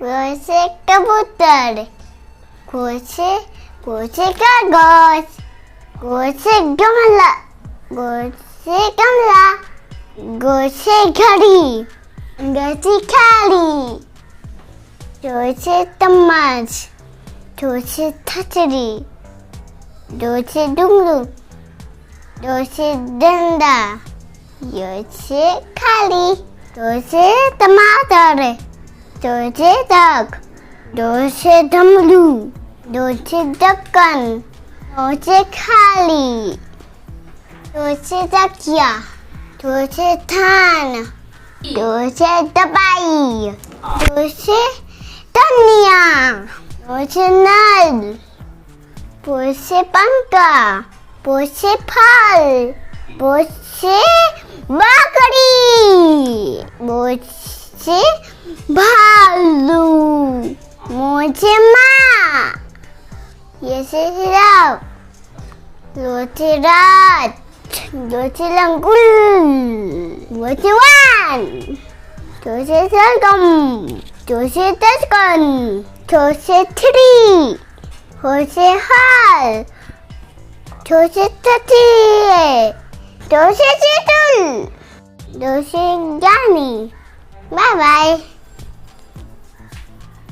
क से कबूतर, ग से कागज, ग से गमला, ग से घड़ी, ग से खाली, च से चम्मच, ठ से छतरी, ड से डुंगरू, ड से डंडा, य से खाली, ट से टमाटर, च से डक, ड से डमरू, ड से ढक्कन, ढ से खाली, ढ से तकिया, ढ से थान, ढ से दवाई, ढ से धनिया, ढ से नल, प से पंखा, प से फल, ब से बकरी, ब से भालू, म से माँ, ये से हिराब, रो से रात, ज से लंगुल, व से वान, च से सरगम, च से तस्कन, थ से थ्री, ह से हाल, ठ से तथी, ड से चीटुल, ड से ज्ञानी। Bye bye.